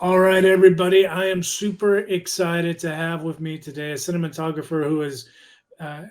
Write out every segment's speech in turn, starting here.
All right, everybody. I am super excited to have with me today a cinematographer who has uh,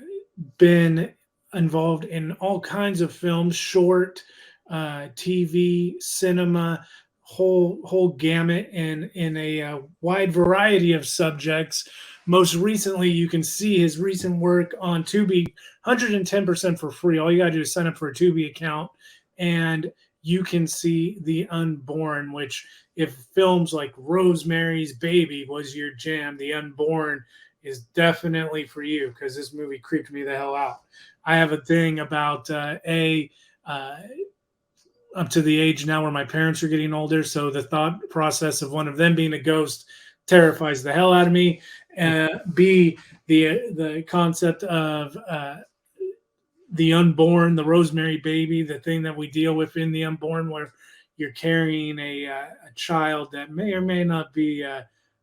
been involved in all kinds of films, short, TV, cinema, whole gamut, and in a wide variety of subjects. Most recently, you can see his recent work on Tubi, 110% for free. All you got to do is sign up for a Tubi account, and you can see The Unborn, which if films like Rosemary's Baby was your jam, The Unborn is definitely for you because this movie creeped me the hell out. I have a thing about uh, up to the age now where my parents are getting older, so the thought process of one of them being a ghost terrifies the hell out of me. B, the concept of the unborn, the Rosemary Baby, the thing that we deal with in the unborn, where you're carrying a child that may or may not be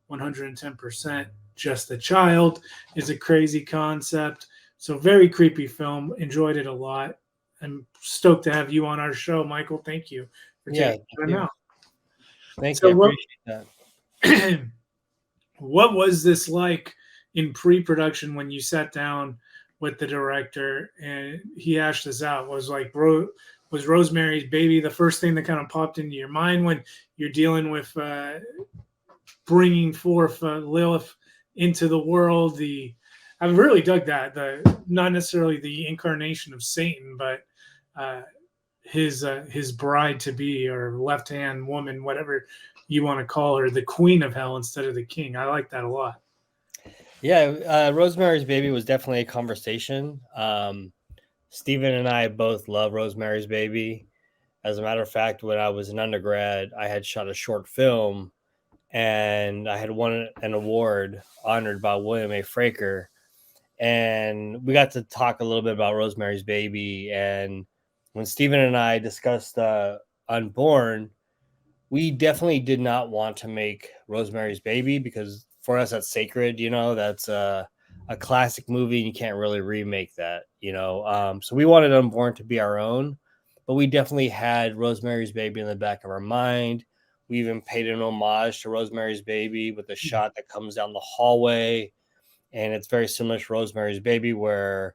110% just a child, is a crazy concept. So, very creepy film. Enjoyed it a lot. I'm stoked to have you on our show, Michael. Thank you for Yeah, taking thank time you. out. Thank you. So, I appreciate that. what was this like in pre-production when you sat down with the director and he hashed this out? Was Rosemary's Baby the first thing that kind of popped into your mind when you're dealing with bringing forth Lilith into the world? The I really dug that, the not necessarily the incarnation of Satan, but uh, his bride to be, or left hand woman, whatever you want to call her, the queen of hell instead of the king. I like that a lot. Yeah, Rosemary's Baby was definitely a conversation. Steven and I both love Rosemary's Baby. As a matter of fact, when I was an undergrad, I had shot a short film and I had won an award honored by William A. Fraker. And we got to talk a little bit about Rosemary's Baby. And when Steven and I discussed Unborn, we definitely did not want to make Rosemary's Baby because for us that's sacred. That's a classic movie, and you can't really remake that. So we wanted Unborn to be our own, but we definitely had Rosemary's Baby in the back of our mind. We even paid an homage to Rosemary's Baby with a shot that comes down the hallway, and it's very similar to Rosemary's Baby, where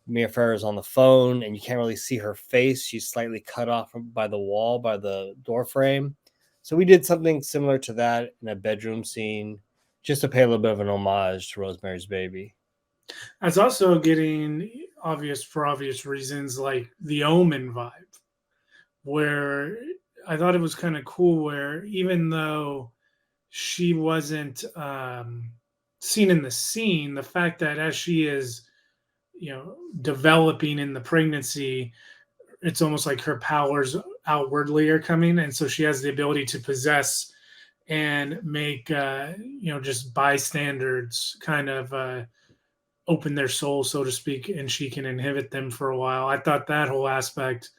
Mia Farrow is on the phone and you can't really see her face. She's slightly cut off by the wall, by the door frame. So we did something similar to that in a bedroom scene, just to pay a little bit of an homage to Rosemary's Baby. That's also getting obvious for obvious reasons, like the Omen vibe, where I thought it was kind of cool. Where even though she wasn't seen in the scene, the fact that as she is, developing in the pregnancy, it's almost like her powers outwardly are coming, and so she has the ability to possess and make just bystanders kind of open their soul, so to speak, and she can inhibit them for a while. I thought that whole aspect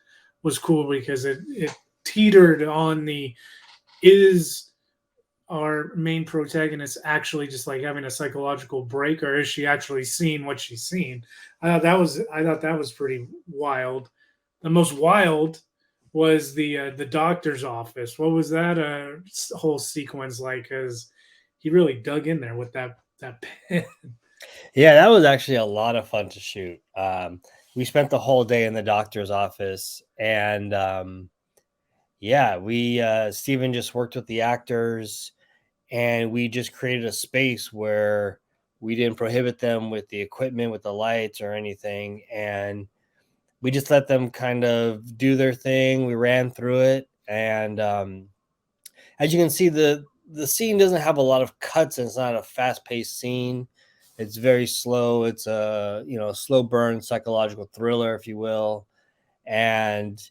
was cool because it teetered on the, is our main protagonist actually just like having a psychological break, or is she actually seeing what she's seen? I thought that was pretty wild. The most wild was the doctor's office. What was that whole sequence like? Because he really dug in there with that pen. Yeah, that was actually a lot of fun to shoot. We spent the whole day in the doctor's office, and yeah, we Steven just worked with the actors, and we just created a space where we didn't prohibit them with the equipment, with the lights or anything, and we just let them kind of do their thing. We ran through it, and as you can see, the scene doesn't have a lot of cuts, and it's not a fast paced scene. It's very slow. It's a slow burn psychological thriller, if you will. And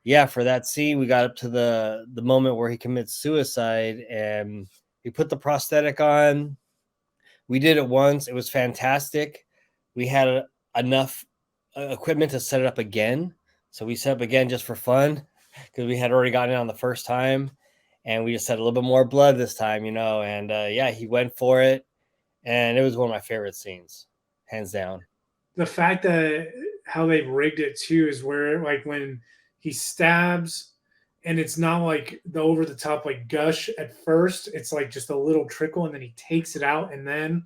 yeah, for that scene, we got up to the moment where he commits suicide, and we put the prosthetic on. We did it once. It was fantastic. We had enough equipment to set it up again. So we set up again just for fun because we had already gotten it on the first time. And we just had a little bit more blood this time, And yeah, he went for it. And it was one of my favorite scenes, hands down. The fact that how they rigged it too is where, like, when he stabs and it's not like the over the top like gush at first. It's like just a little trickle, and then he takes it out, and then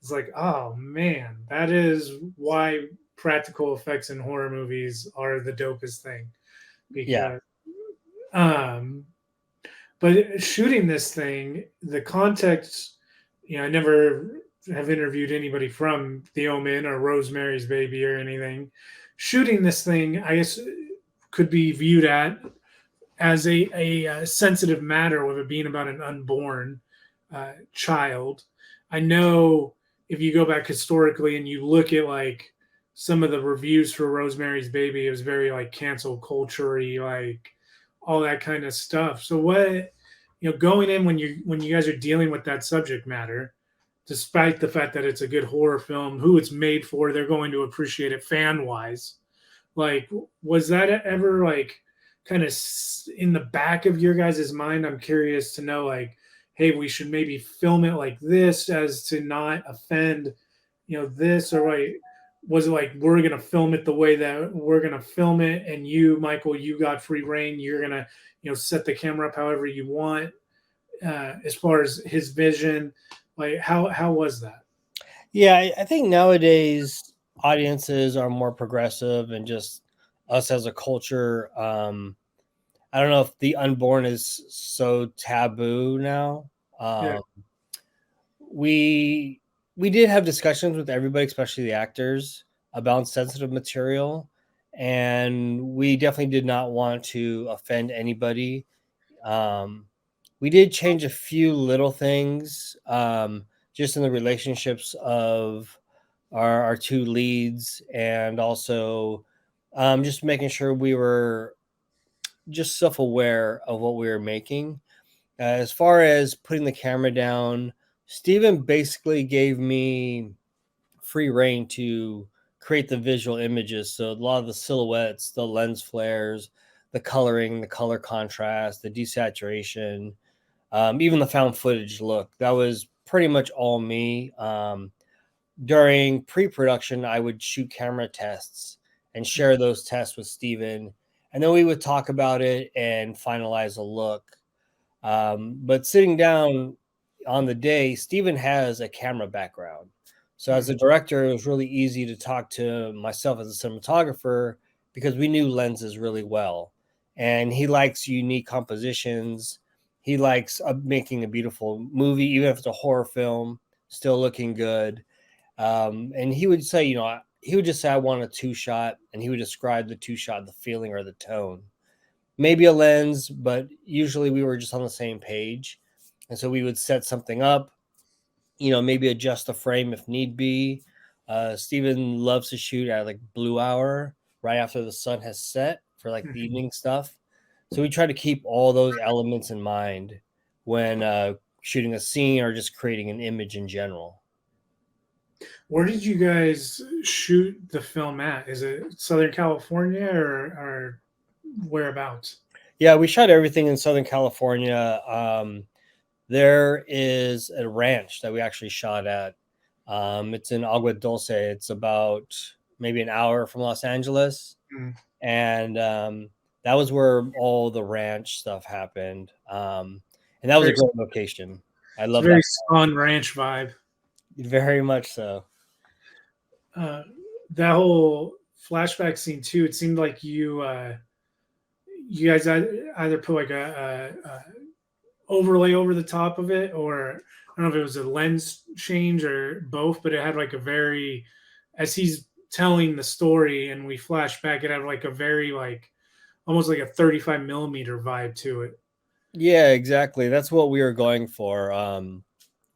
it's like, oh man, that is why practical effects in horror movies are the dopest thing. Yeah. Because um but shooting this thing, the context, I never have interviewed anybody from The Omen or Rosemary's Baby or anything. Shooting this thing, I guess, could be viewed as a sensitive matter with it being about an unborn child. I know if you go back historically and you look at like some of the reviews for Rosemary's Baby, it was very like cancel culture, like all that kind of stuff. So what, going in when you guys are dealing with that subject matter, despite the fact that it's a good horror film, who it's made for, they're going to appreciate it fan wise. Like, was that ever like kind of in the back of your guys' mind? I'm curious to know, like, hey, we should maybe film it like this as to not offend, this, or like, was it like we're gonna film it the way that we're gonna film it, and you, Michael, you got free reign. You're gonna, set the camera up however you want, as far as his vision. Like, how was that? Yeah, I think nowadays audiences are more progressive and just us as a culture. I don't know if the unborn is so taboo now. Yeah. We we did have discussions with everybody, especially the actors, about sensitive material, and we definitely did not want to offend anybody. Um, we did change a few little things, just in the relationships of our two leads, and also just making sure we were just self aware of what we were making. As far as putting the camera down, Steven basically gave me free reign to create the visual images. So a lot of the silhouettes, the lens flares, the coloring, the color contrast, the desaturation, even the found footage look. That was pretty much all me. During pre-production, I would shoot camera tests and share those tests with Steven. And then we would talk about it and finalize a look. But sitting down on the day, Steven has a camera background. So as a Mm. director, it was really easy to talk to myself as a cinematographer because we knew lenses really well. And he likes unique compositions. He likes making a beautiful movie, even if it's a horror film, still looking good. And he would say, he would just say, I want a two shot. And he would describe the two shot, the feeling or the tone, maybe a lens, but usually we were just on the same page. And so we would set something up, maybe adjust the frame if need be. Steven loves to shoot at like blue hour right after the sun has set for like the Mhm. evening stuff. So we try to keep all those elements in mind when shooting a scene or just creating an image in general. Where did you guys shoot the film at? Is it Southern California or whereabouts? Yeah, we shot everything in Southern California. There is a ranch that we actually shot at. It's in Agua Dulce. It's about maybe an hour from Los Angeles, Mm. and that was where all the ranch stuff happened. And that was a Very, great location. I it's a love very that. Spawn Ranch vibe. Very much so. Uh, that whole flashback scene too. It seemed like you guys either put like a overlay over the top of it, or I don't know if it was a lens change or both, but it had like a very, as he's telling the story and we flash back, it had like a very like almost like a 35 millimeter vibe to it. Yeah, exactly. That's what we were going for.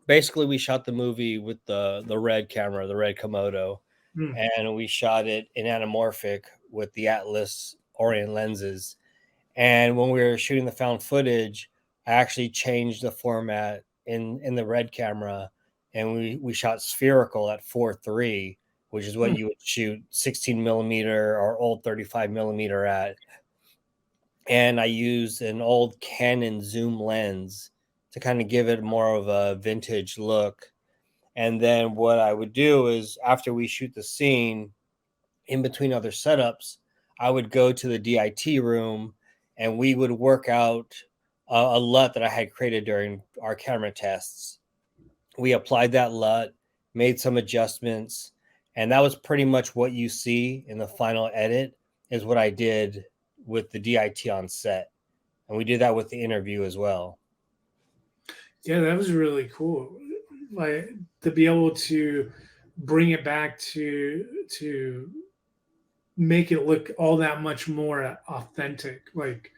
Basically, we shot the movie with the red camera, the red Komodo, Mm. and we shot it in anamorphic with the Atlas Orient lenses. And when we were shooting the found footage, I actually changed the format in the red camera, and we shot spherical at 4:3, which is what Mm. you would shoot 16 millimeter or old 35 millimeter at. And I used an old Canon zoom lens to kind of give it more of a vintage look. And then what I would do is after we shoot the scene, in between other setups, I would go to the DIT room and we would work out a LUT that I had created during our camera tests. We applied that LUT, made some adjustments, and that was pretty much what you see in the final edit is what I did with the DIT on set. And we did that with the interview as well. Yeah, that was really cool. Like to be able to bring it back to make it look all that much more authentic. Like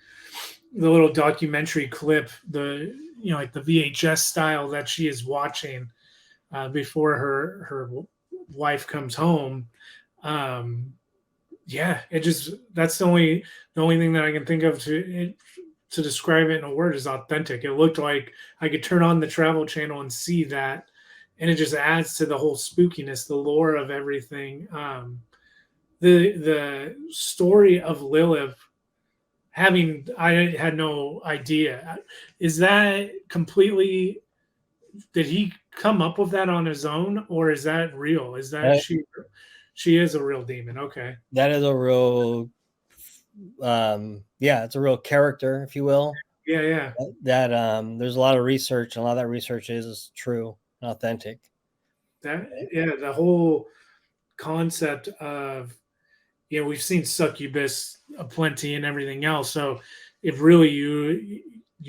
the little documentary clip, the like the VHS style that she is watching before her wife comes home. Um, yeah, it just that's the only thing that I can think of to describe it in a word is authentic. It looked like I could turn on the Travel Channel and see that, and it just adds to the whole spookiness, the lore of everything. The story of Lilith, having I had no idea. Is that completely? Did he come up with that on his own, or is that real? Is that That, she is a real demon? Okay. that is a real, yeah, it's a real character, if you will. Yeah, yeah. That there's a lot of research, and a lot of that research is true and authentic. That yeah, the whole concept of we've seen succubus aplenty and everything else. So if really you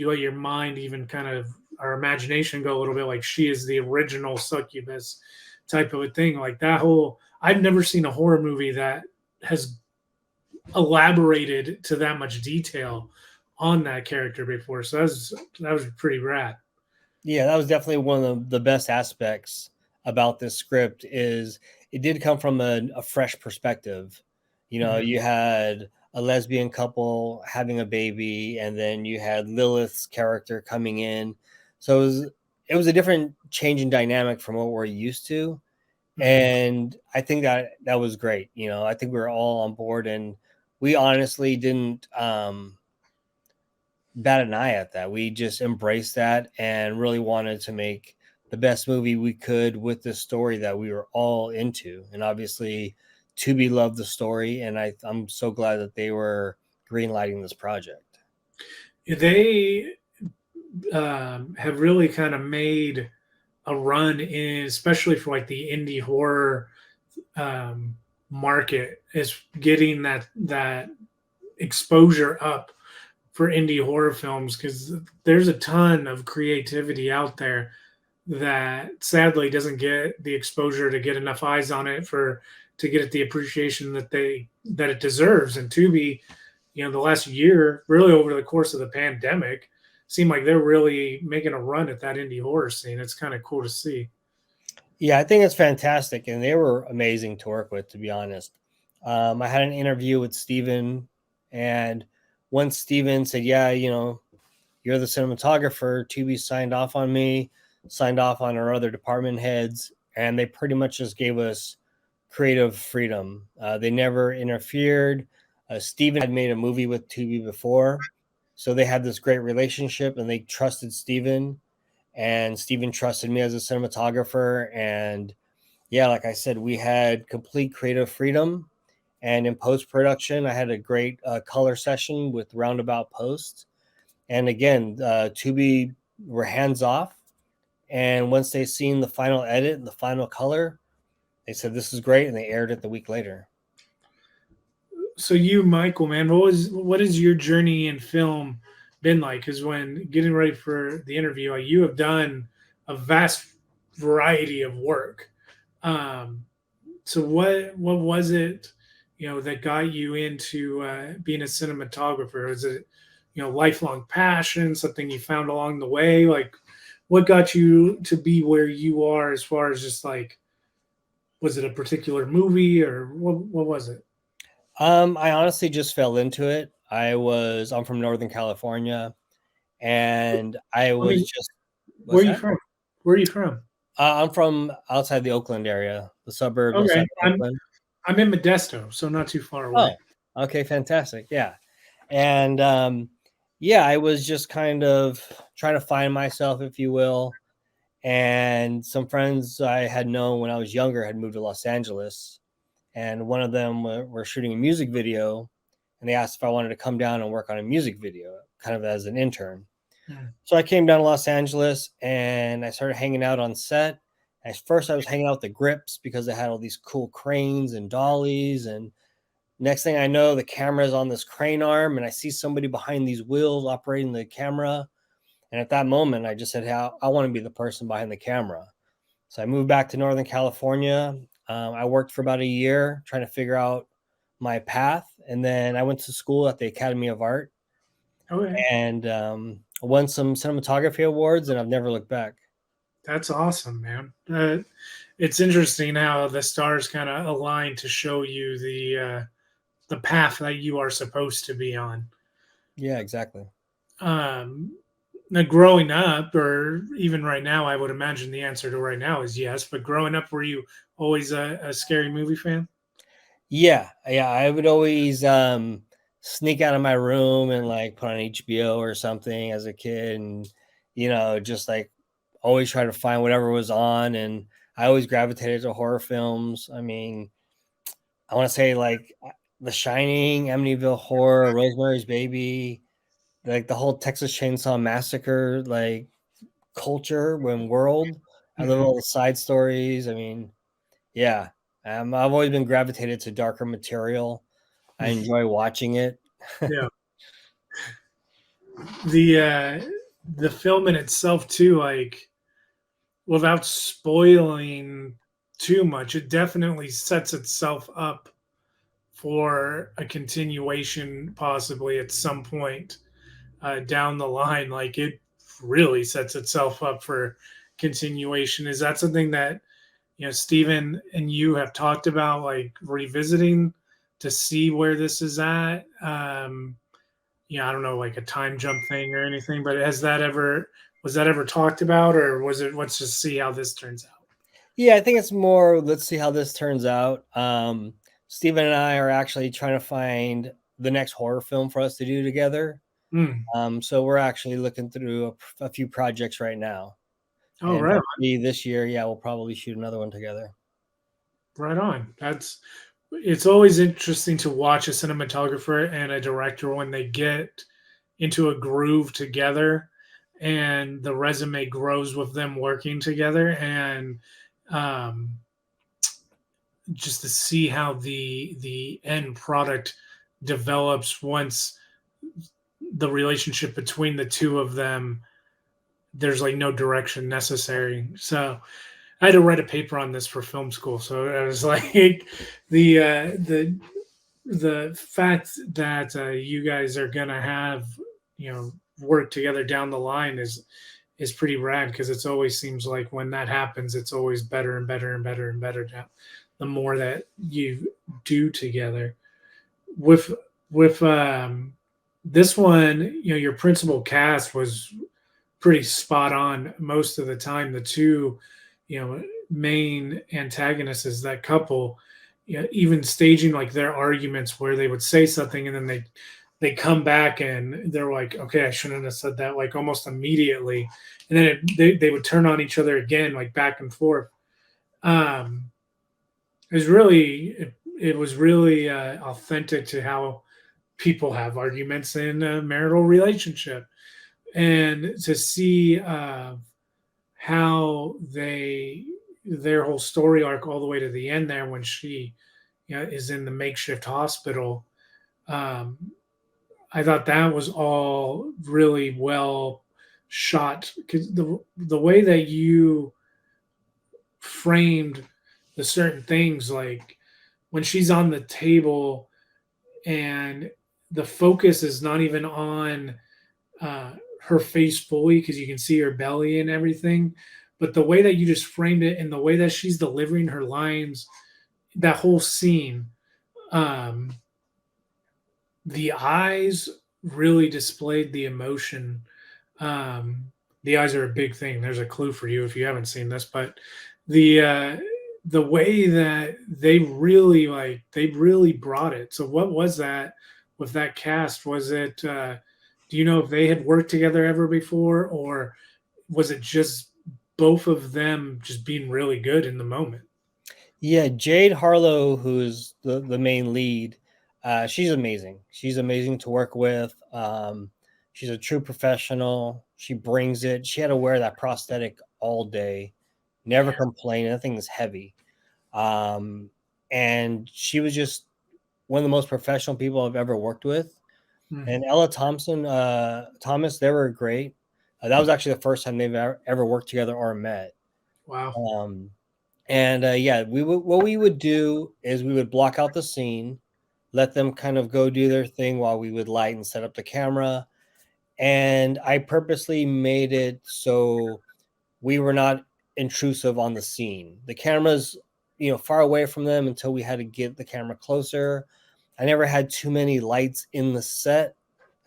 let your mind even kind of our imagination go a little bit like she is the original succubus type of a thing, like that whole I've never seen a horror movie that has elaborated to that much detail on that character before. So that was pretty rad. Yeah, that was definitely one of the best aspects about this script is it did come from a fresh perspective. You know, Mhm. you had a lesbian couple having a baby, and then you had Lilith's character coming in. So it was a different change in dynamic from what we're used to. Mhm. And I think that was great. You know, I think we were all on board, and we honestly didn't bat an eye at that. We just embraced that and really wanted to make the best movie we could with the story that we were all into. And obviously, Tubi loved the story, and I'm so glad that they were greenlighting this project. They have really kind of made a run in, especially for like the indie horror um, market, is getting that exposure up for indie horror films because there's a ton of creativity out there that sadly doesn't get the exposure to get enough eyes on it for to get it the appreciation that it deserves. And Tubi, the last year, really over the course of the pandemic, seemed like they're really making a run at that indie horror scene. It's kind of cool to see. Yeah, I think it's fantastic, and they were amazing to work with, to be honest. I had an interview with Steven, and once Steven said, "Yeah, you're the cinematographer," Tubi signed off on me, signed off on our other department heads, and they pretty much just gave us creative freedom. They never interfered. Steven had made a movie with Tubi before, so they had this great relationship, and they trusted Steven, and Steven trusted me as a cinematographer. And yeah, like I said, we had complete creative freedom. And in post production, I had a great color session with Roundabout Post. And again, Tubi were hands off. And once they seen the final edit and the final color, they said this is great, and they aired it the week later. So you, Michael, man, what is your journey in film been like? Because when getting ready for the interview, like you have done a vast variety of work. Um, so what was it, that got you into being a cinematographer? Is it, lifelong passion, something you found along the way? Like, what got you to be where you are as far as just like, was it a particular movie or what was it? I honestly just fell into it. I'm from Northern California, and I I was mean, just, where what's are you that? from? Where are you from? I'm from outside the Oakland area, the suburb outside Okay, of I'm Oakland. I'm in Modesto, so not too far away. Oh, okay, fantastic. Yeah. And yeah, I was just kind of trying to find myself, if you will. And some friends I had known when I was younger had moved to Los Angeles, and one of them were shooting a music video, and they asked if I wanted to come down and work on a music video, kind of as an intern. Mm. So I came down to Los Angeles and I started hanging out on set. At first, I was hanging out with the grips because they had all these cool cranes and dollies. And next thing I know, the camera is on this crane arm, and I see somebody behind these wheels operating the camera. And at that moment, I just said, hey, I want to be the person behind the camera. So I moved back to Northern California. I worked for about a year trying to figure out my path. And then I went to school at the Academy of Art Okay, and won some cinematography awards, and I've never looked back. that's awesome, man. It's interesting how the stars kind of align to show you the path that you are supposed to be on. Yeah, exactly. Um, Now, growing up, or even right now, I would imagine the answer to right now is yes. But growing up, were you always a scary movie fan? Yeah, yeah. I would always sneak out of my room and like put on HBO or something as a kid, and just like always try to find whatever was on. And I always gravitated to horror films. I mean, I want to say like The Shining, Amityville Horror, Rosemary's Baby, like the whole Texas Chainsaw Massacre, like culture when world. I love Mhm. all the side stories. I mean, yeah, I've always been gravitated to darker material. I enjoy watching it. Yeah, the the film in itself too, like without spoiling too much, it definitely sets itself up for a continuation, possibly at some point down the line. Like it really sets itself up for continuation. Is that something that Stephen and you have talked about, like revisiting to see where this is at? I don't know, like a time jump thing or anything, but has that ever was that ever talked about, or was it let's just see how this turns out? Yeah, I think it's more let's see how this turns out. Steven and I are actually trying to find the next horror film for us to do together. Hmm. So we're actually looking through a few projects right now, Oh, and right on, hopefully this year, yeah, we'll probably shoot another one together. right on. That's It's always interesting to watch a cinematographer and a director when they get into a groove together and the resume grows with them working together, and um, just to see how the end product develops once the relationship between the two of them, there's like no direction necessary. So I had to write a paper on this for film school, so I was like the fact that you guys are gonna have work together down the line is pretty rad, because it's always seems like when that happens, it's always better and better and better and better now, the more that you do together. With this one, your principal cast was pretty spot on most of the time. The two, main antagonists is that couple, even staging like their arguments where they would say something and then they come back and they're like, okay, I shouldn't have said that, like almost immediately, and then they would turn on each other again, like back and forth. um it was really authentic to how people have arguments in a marital relationship, and to see how their whole story arc all the way to the end there when she is in the makeshift hospital. um, I thought that was all really well shot, because the way that you framed the certain things, like when she's on the table and the focus is not even on uh, her face fully because you can see her belly and everything. But the way that you just framed it and the way that she's delivering her lines, that whole scene, um, the eyes really displayed the emotion. Um, the eyes are a big thing. There's a clue for you if you haven't seen this, but the uh, the way that they really brought it. So what was that with that cast? Was it do you know if they had worked together ever before, or was it just both of them just being really good in the moment? Yeah, Jade Harlow, who is the main lead, She's amazing. She's amazing to work with. She's a true professional. She brings it. She had to wear that prosthetic all day, never complain. That thing is heavy. Um, and she was just one of the most professional people I've ever worked with. Mm. And Ella Thompson, Thomas, they were great. That was actually the first time they've ever worked together or met. Wow. Um, and yeah, what we would do is we would block out the scene, let them kind of go do their thing while we would light and set up the camera. And I purposely made it so we were not intrusive on the scene. The cameras, far away from them until we had to get the camera closer. I never had too many lights in the set.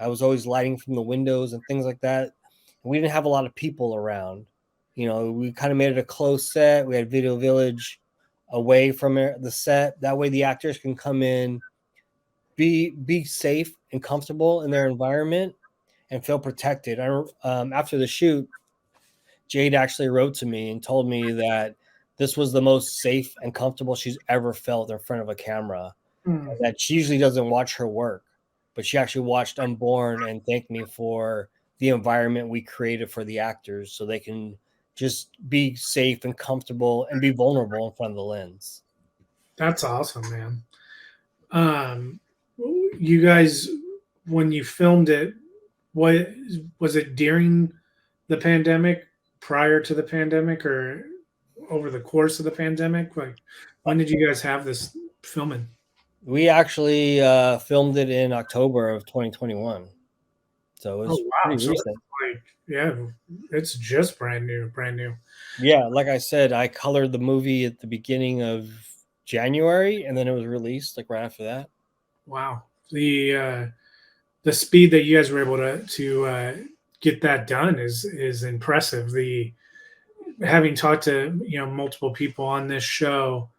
I was always lighting from the windows and things like that. And we didn't have a lot of people around. We kind of made it a close set. We had Video Village away from the set. That way the actors can come in, be safe and comfortable in their environment and feel protected. After the shoot, Jade actually wrote to me and told me that this was the most safe and comfortable she's ever felt in front of a camera. Mm. And that she usually doesn't watch her work, but she actually watched Unborn and thanked me for the environment we created for the actors so they can just be safe and comfortable and be vulnerable in front of the lens. That's awesome, man. Um, you guys, when you filmed it, what was it during the pandemic, prior to the pandemic, or over the course of the pandemic? Like, when did you guys have this filming? We actually filmed it in October of 2021. So it Oh was wow! pretty So recent. it's like, yeah, it's just brand new, brand new. Yeah, like I said, I colored the movie at the beginning of January, and then it was released like right after that. Wow. The speed that you guys were able to get that done is impressive. The Having talked to multiple people on this show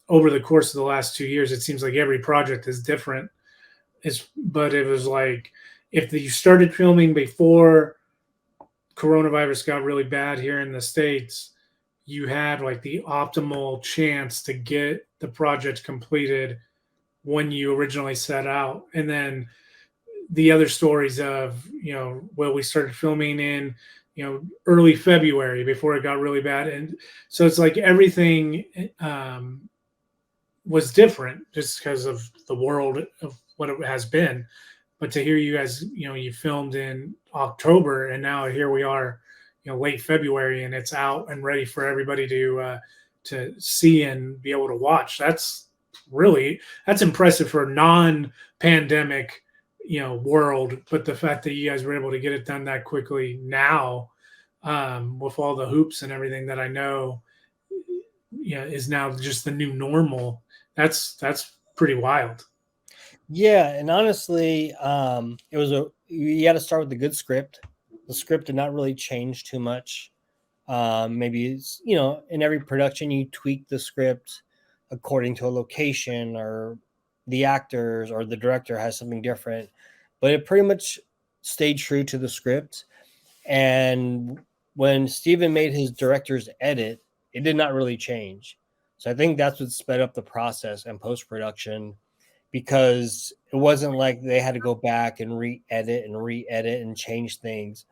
over the course of the last 2 years, it seems like every project is different. But it was like if you started filming before coronavirus got really bad here in the states, you had like the optimal chance to get the project completed when you originally set out, and then the other stories of well, we started filming in early February before it got really bad, and so it's like everything was different just because of the world of what it has been. But to hear you guys, you filmed in October and now here we are, late February, and it's out and ready for everybody to see and be able to watch. That's impressive for a non-pandemic, world. But the fact that you guys were able to get it done that quickly now, with all the hoops and everything that I know, is now just the new normal. That's pretty wild. Yeah, and honestly, it was a you had to start with a good script. The script did not really change too much. Maybe it's in every production you tweak the script according to a location or the actors or the director has something different, but it pretty much stayed true to the script. And when Steven made his director's edit, it did not really change. So I think that's what sped up the process and post production because it wasn't like they had to go back and re-edit and change things.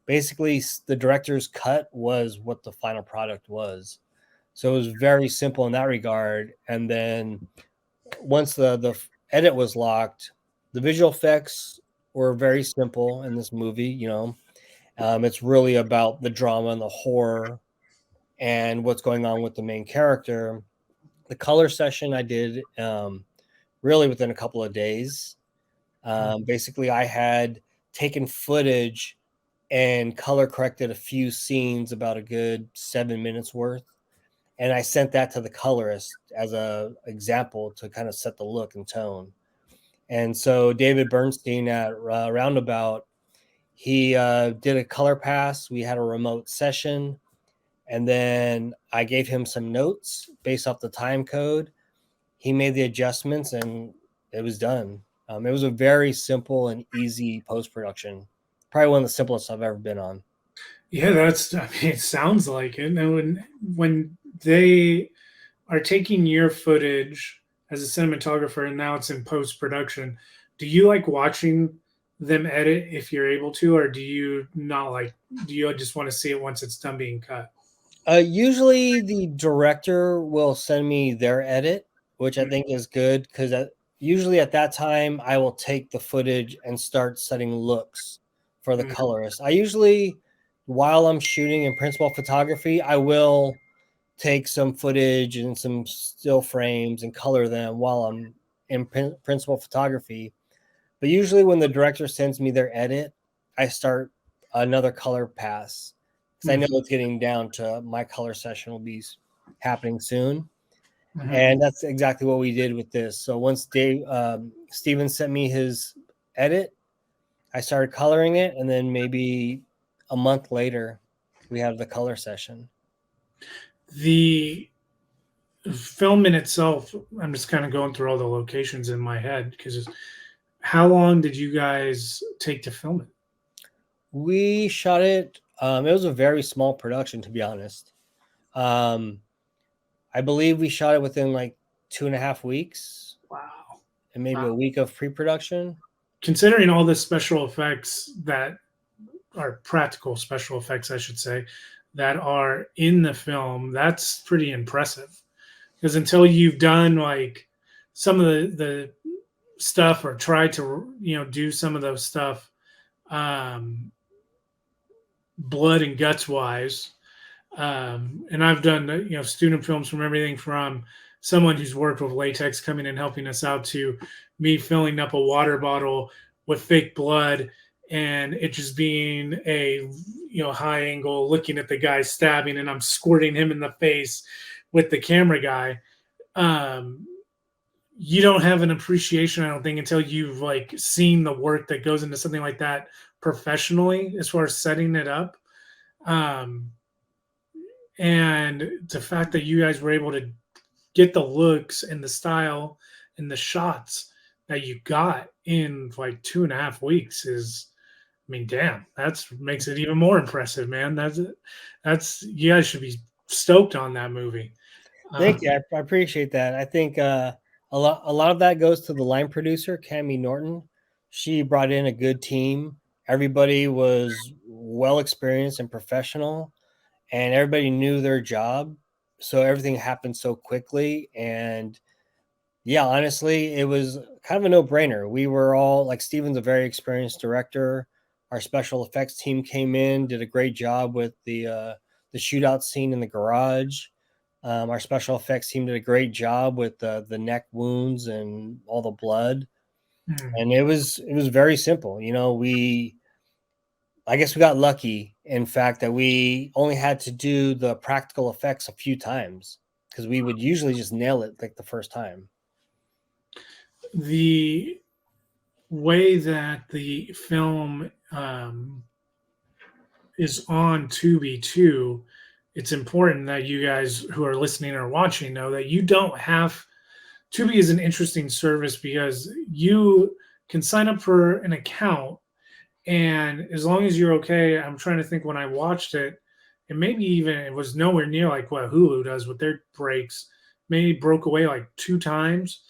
Basically, the director's cut was what the final product was. So it was very simple in that regard. And then once the edit was locked, the visual effects were very simple in this movie. It's really about the drama and the horror and what's going on with the main character. The color session I did really within a couple of days. Basically, I had taken footage and color corrected a few scenes, about a good 7 minutes worth, and I sent that to the colorist as a example to kind of set the look and tone. And so David Bernstein at Roundabout, he did a color pass. We had a remote session, and then I gave him some notes based off the time code. He made the adjustments, and it was done. It was a very simple and easy post production. Probably one of the simplest I've ever been on. Yeah, I mean, it sounds like it. And when they are taking your footage as a cinematographer, and now it's in post production. Do you like watching them edit if you're able to, or do you not like? Do you just want to see it once it's done being cut? Usually the director will send me their edit, which I Mm, think is good because usually at that time I will take the footage and start setting looks for the mm, colorist. I usually, while I'm shooting in principal photography, I will take some footage and some still frames and color them while I'm in principal photography. But usually, when the director sends me their edit, I start another color pass because I know mhm, it's getting down to my color session will be happening soon. mhm. And that's exactly what we did with this. So once Steven sent me his edit, I started coloring it, and then maybe a month later, we had the color session. The film in itself, I'm just kind of going through all the locations in my head because how long did you guys take to film it? We shot it. It was a very small production, to be honest. Um, I believe we shot it within like 2.5 weeks Wow. and maybe Wow. a week of pre-production. Considering all the special effects that are practical special effects, I should say, that are in the film, that's pretty impressive. Because until you've done like some of the stuff or tried to do some of those stuff, um, blood and guts wise, and I've done student films from everything from someone who's worked with latex coming and helping us out to me filling up a water bottle with fake blood and it just being a high angle looking at the guy stabbing and I'm squirting him in the face with the camera guy. um, you don't have an appreciation, I don't think, until you've like seen the work that goes into something like that professionally as far as setting it up. um, and the fact that you guys were able to get the looks and the style and the shots that you got in like 2.5 weeks is, I mean, damn, that's makes it even more impressive, man. That's you guys should be stoked on that movie. Thank um, you. I appreciate that. I think a lot of that goes to the line producer, Cami Norton. She brought in a good team. Everybody was well experienced and professional, and everybody knew their job. So everything happened so quickly. And yeah, honestly, it was kind of a no-brainer. We were all like Steven's a very experienced director. Our special effects team came in, did a great job with the shootout scene in the garage. Our special effects team did a great job with the neck wounds and all the blood. hmm. And it was very simple. We I guess we got lucky in fact that we only had to do the practical effects a few times because we would usually just nail it like the first time. The way that the film is on Tubi too, it's important that you guys who are listening or watching know that you don't have. Tubi is an interesting service because you can sign up for an account, and as long as you're okay, I'm trying to think when I watched it, and maybe even it was nowhere near like what Hulu does with their breaks. Maybe broke away like two times,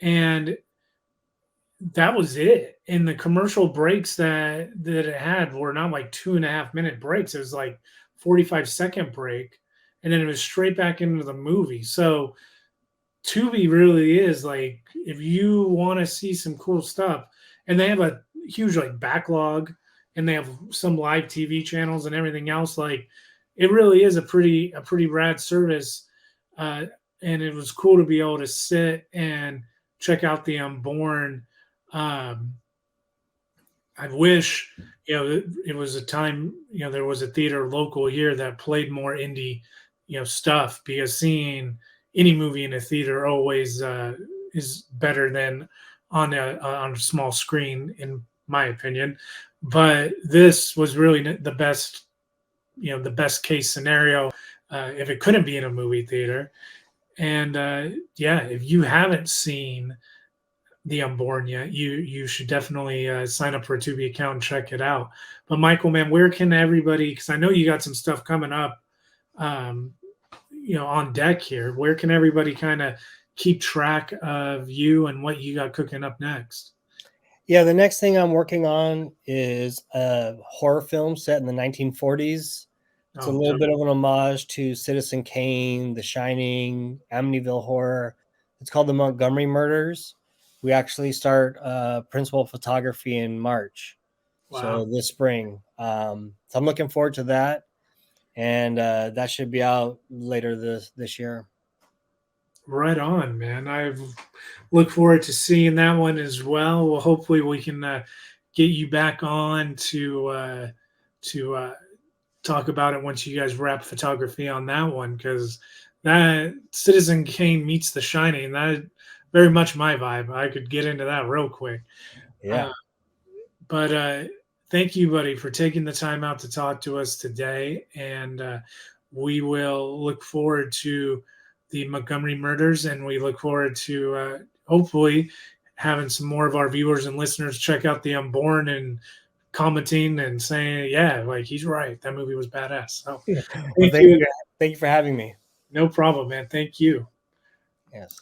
and that was it. And the commercial breaks that it had were not like 2.5 minute breaks. It was like 45-second break, and then it was straight back into the movie. So Tubi really is like if you want to see some cool stuff, and they have a huge like backlog, and they have some live TV channels and everything else. Like it really is a pretty rad service, uh, and it was cool to be able to sit and check out the Unborn. Um, I wish it was a time there was a theater local here that played more indie stuff because seeing any movie in a theater always is better than on a small screen in my opinion. But this was really the best the best case scenario if it couldn't be in a movie theater. And yeah, if you haven't seen the Unborn yet, you should definitely sign up for a Tubi account and check it out. But Michael, man, where can everybody? Because I know you got some stuff coming up, um, on deck here. Where can everybody kind of keep track of you and what you got cooking up next. Yeah, the next thing I'm working on is a horror film set in the 1940s. It's a Oh, little dope. bit of an homage to Citizen Kane, The Shining, Amityville Horror. It's called The Montgomery Murders. We actually start principal photography in March, so Wow. this spring. So I'm looking forward to that, and that should be out later this year. Right on, man. I look forward to seeing that one as well. Well, hopefully we can get you back on to talk about it once you guys wrap photography on that one, because that Citizen Kane meets The Shining, that very much my vibe. I could get into that real quick. Yeah, Uh, but thank you, buddy, for taking the time out to talk to us today. And we will look forward to the Montgomery murders, and we look forward to hopefully having some more of our viewers and listeners check out the Unborn and commenting and saying, yeah, like he's right. That movie was badass. So well, thank you again. thank you for having me. No problem, man. Thank you. Yes.